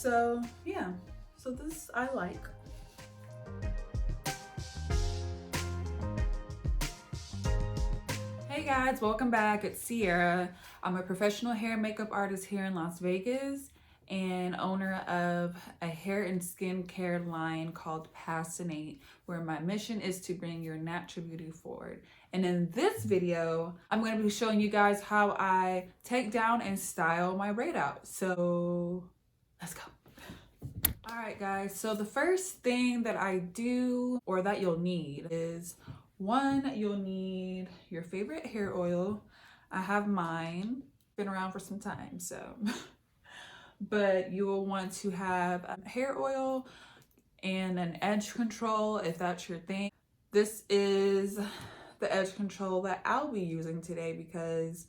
So yeah, so this I like. Hey guys, welcome back. It's Sierra. I'm a professional hair and makeup artist here in Las Vegas and owner of a hair and skincare line called PASSINNATE, where my mission is to bring your natural beauty forward. And in this video, I'm going to be showing you guys how I take down and style my braid out. So let's go. All right, guys. So the first thing that I do, or that you'll need, is one, you'll need your favorite hair oil. I have mine, been around for some time, so. But you will want to have hair oil and an edge control if that's your thing. This is the edge control that I'll be using today because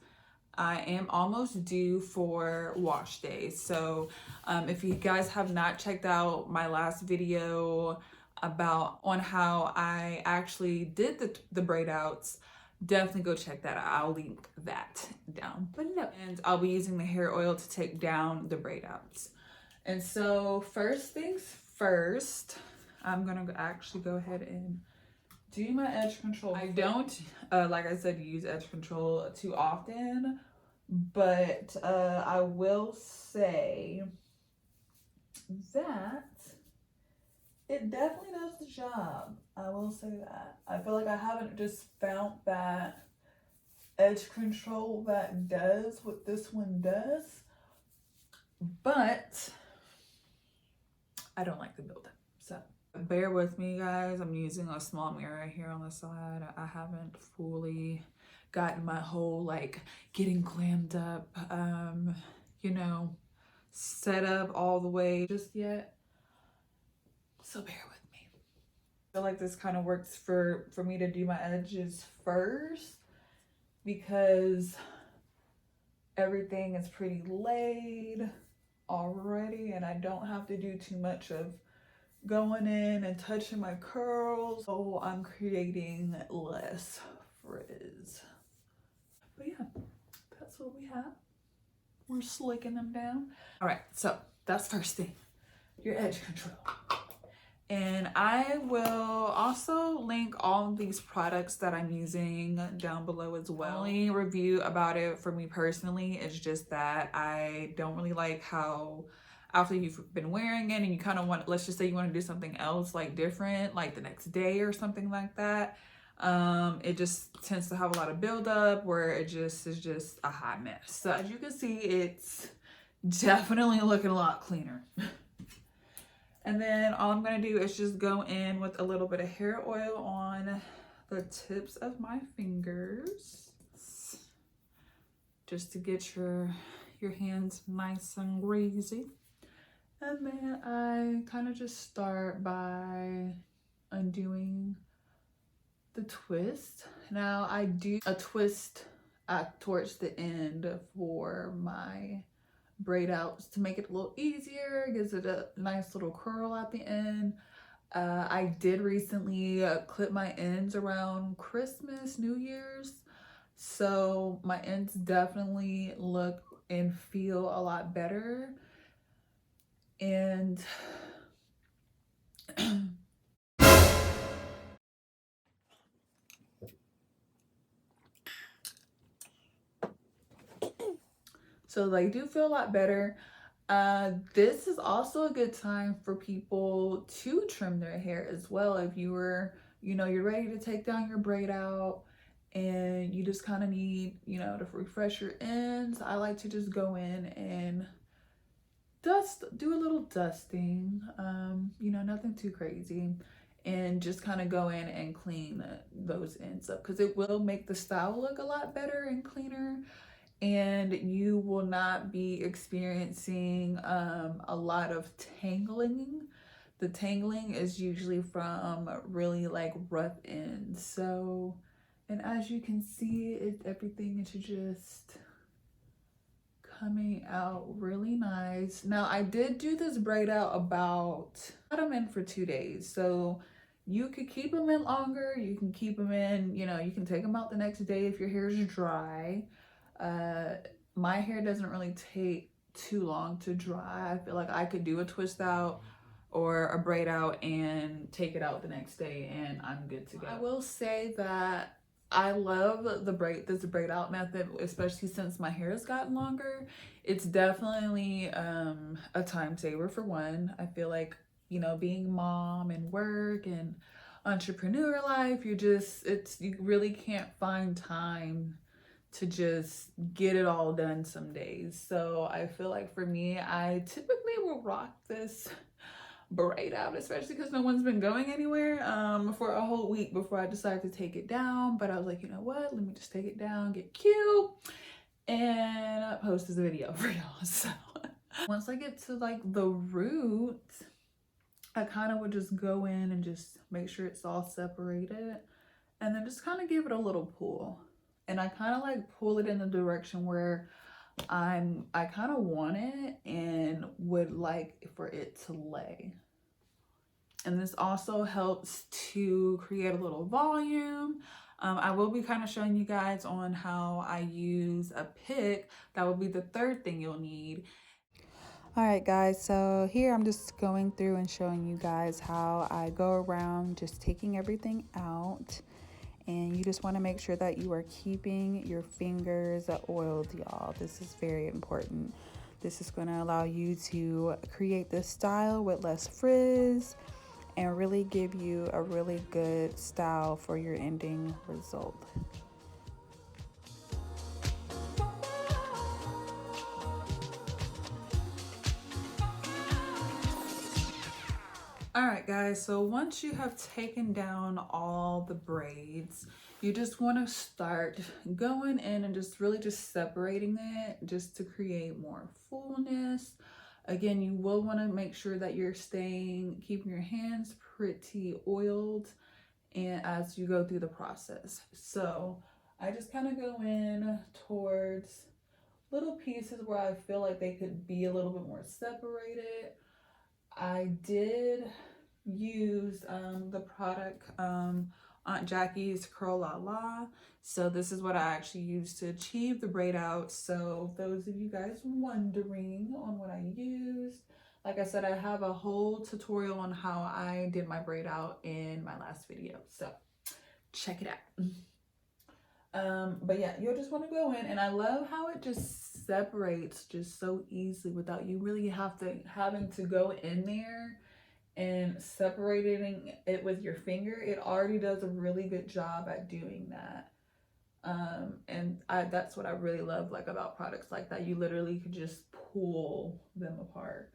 I am almost due for wash day. So if you guys have not checked out my last video on how I actually did the braid outs, definitely go check that out. I'll link that down below. And I'll be using the hair oil to take down the braid outs. And so first things first, I'm gonna actually go ahead and do my edge control. I don't, like I said, use edge control too often, but I will say that it definitely does the job. I will say that. I feel like I haven't just found that edge control that does what this one does, but I don't like the buildup. So bear with me, guys. I'm using a small mirror here on the side. I haven't fully gotten my whole like getting glammed up, you know, set up all the way just yet. So bear with me. I feel like this kind of works for me to do my edges first because everything is pretty laid already and I don't have to do too much of going in and touching my curls. So I'm creating less frizz. But yeah, that's what we have. We're slicking them down. All right, so that's first thing, your edge control. And I will also link all of these products that I'm using down below as well. The only review about it for me personally is just that I don't really like how after you've been wearing it and you kind of want, let's just say you want to do something else like different, like the next day or something like that. It just tends to have a lot of buildup where it just is just a hot mess. So as you can see, it's definitely looking a lot cleaner. And then all I'm gonna do is just go in with a little bit of hair oil on the tips of my fingers, just to get your hands nice and greasy. And then I kind of just start by undoing the twist. Now I do a twist towards the end for my braid outs to make it a little easier, gives it a nice little curl at the end. I did recently clip my ends around Christmas, New Year's, so my ends definitely look and feel a lot better. And so they do feel a lot better. This is also a good time for people to trim their hair as well. If you were, you know, you're ready to take down your braid out and you just kind of need, you know, to refresh your ends, I like to just go in and do a little dusting, you know, nothing too crazy, and just kind of go in and clean those ends up because it will make the style look a lot better and cleaner. And you will not be experiencing a lot of tangling. The tangling is usually from really like rough ends. So, and as you can see, everything is just coming out really nice. Now I did do this braid out got them in for 2 days. So you could keep them in longer. You can keep them in, you know, you can take them out the next day if your hair is dry. My hair doesn't really take too long to dry. I feel like I could do a twist out or a braid out and take it out the next day and I'm good to go. I will say that I love this braid out method, especially since my hair has gotten longer. It's definitely a time saver for one. I feel like, you know, being mom and work and entrepreneur life, you really can't find time to just get it all done some days. So I feel like for me, I typically will rock this braid out, especially because no one's been going anywhere for a whole week before I decided to take it down. But I was like, you know what, let me just take it down, get cute, and post this video for y'all. So once I get to like the root, I kind of would just go in and just make sure it's all separated and then just kind of give it a little pull. And I kind of like pull it in the direction where I kind of want it and would like for it to lay. And this also helps to create a little volume. I will be kind of showing you guys on how I use a pick. That will be the third thing you'll need. All right, guys, so here I'm just going through and showing you guys how I go around just taking everything out. And you just want to make sure that you are keeping your fingers oiled, y'all. This is very important. This is going to allow you to create this style with less frizz and really give you a really good style for your ending result. All right, guys, so once you have taken down all the braids, you just want to start going in and just really just separating it just to create more fullness. Again, you will want to make sure that you're keeping your hands pretty oiled and as you go through the process. So I just kind of go in towards little pieces where I feel like they could be a little bit more separated. I did use the product Aunt Jackie's Curl La La. So this is what I actually used to achieve the braid out. So those of you guys wondering on what I used, like I said, I have a whole tutorial on how I did my braid out in my last video. So check it out. But yeah, you'll just want to go in, and I love how it just separates just so easily without you really having to go in there and separating it with your finger. It already does a really good job at doing that. And that's what I really love like about products like that. You literally could just pull them apart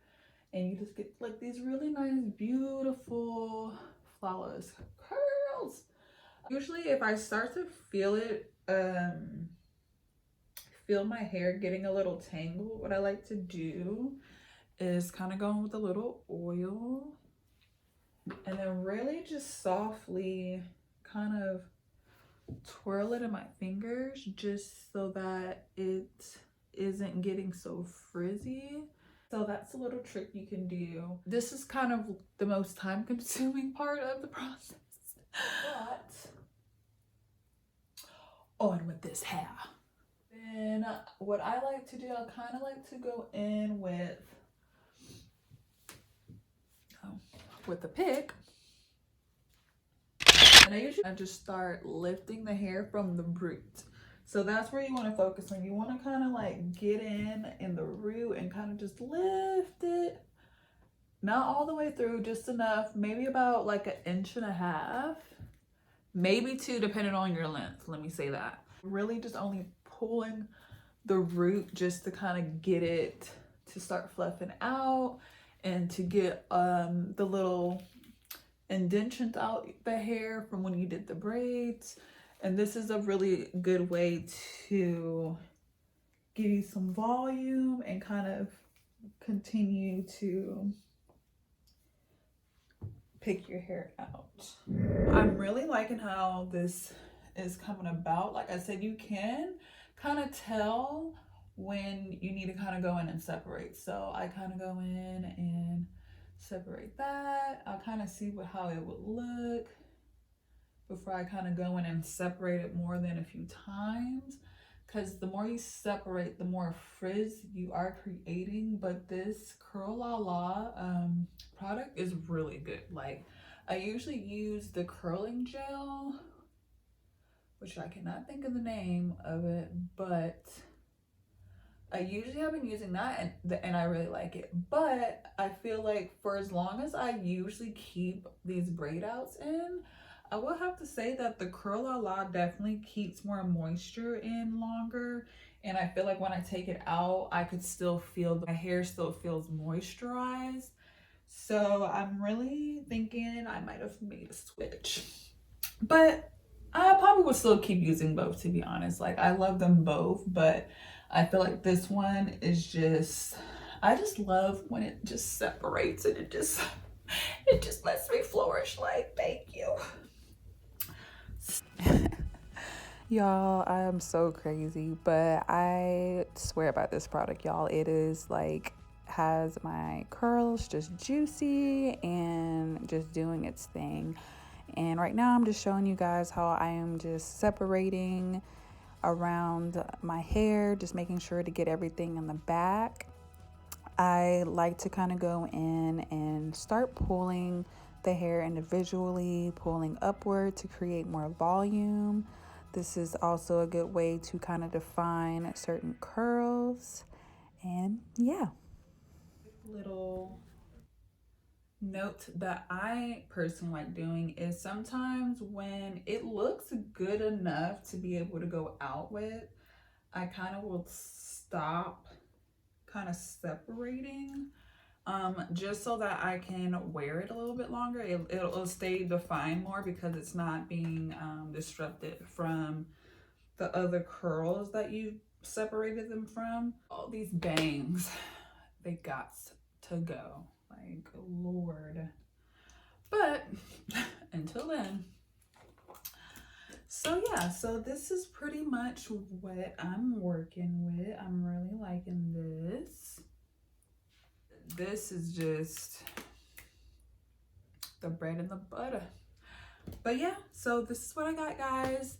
and you just get like these really nice, beautiful, flawless curls. Usually if I start to feel it, feel my hair getting a little tangled, what I like to do is kind of go in with a little oil and then really just softly kind of twirl it in my fingers just so that it isn't getting so frizzy. So that's a little trick you can do. This is kind of the most time-consuming part of the process. But on with this hair. Then what I like to do, I kind of like to go in with the pick. And I just start lifting the hair from the root. So that's where you want to focus on. You want to kind of like get in the root and kind of just lift it. Not all the way through, just enough, maybe about like 1.5 inches, maybe 2 depending on your length. Let me say that. Really just only pulling the root just to kind of get it to start fluffing out and to get the little indentions out the hair from when you did the braids. And this is a really good way to give you some volume and kind of continue to pick your hair out. I'm really liking how this is coming about. Like I said, you can kind of tell when you need to kind of go in and separate. So I kind of go in and separate that. I'll kind of see how it would look before I kind of go in and separate it more than a few times, because the more you separate, the more frizz you are creating. But this Curl La La product is really good. Like, I usually use the curling gel, which I cannot think of the name of it, but I usually have been using that, and I really like it. But I feel like for as long as I usually keep these braid outs in, I will have to say that the Curl La La definitely keeps more moisture in longer. And I feel like when I take it out, I could still feel, my hair still feels moisturized. So I'm really thinking I might have made a switch. But I probably would still keep using both, to be honest. Like, I love them both, but I feel like this one is just, I just love when it just separates and it just lets me flourish. Like, thank you. Y'all, I am so crazy, but I swear about this product, y'all. It is like, has my curls just juicy and just doing its thing. And right now I'm just showing you guys how I am just separating around my hair, just making sure to get everything in the back. I like to kind of go in and start pulling the hair individually, pulling upward to create more volume. This is also a good way to kind of define certain curls. And yeah. Little note that I personally like doing is sometimes when it looks good enough to be able to go out with, I kind of will stop kind of separating just so that I can wear it a little bit longer. It'll stay defined more because it's not being disrupted from the other curls that you separated them from. All these bangs, they got to go. Like, Lord. But until then, so yeah, so this is pretty much what I'm working with. I'm really liking this. This is just the bread and the butter. But yeah, so this is what I got, guys.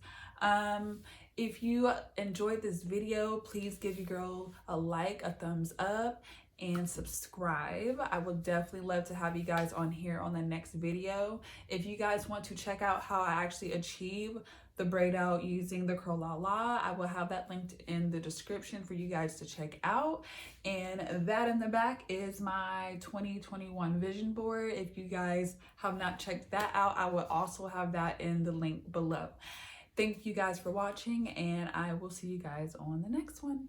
If you enjoyed this video, please give your girl a like, a thumbs up, and subscribe. I would definitely love to have you guys on here on the next video. If you guys want to check out how I actually achieve the braid out using the Curl La La, I will have that linked in the description for you guys to check out. And that in the back is my 2021 vision board. If you guys have not checked that out, I will also have that in the link below. Thank you guys for watching, and I will see you guys on the next one.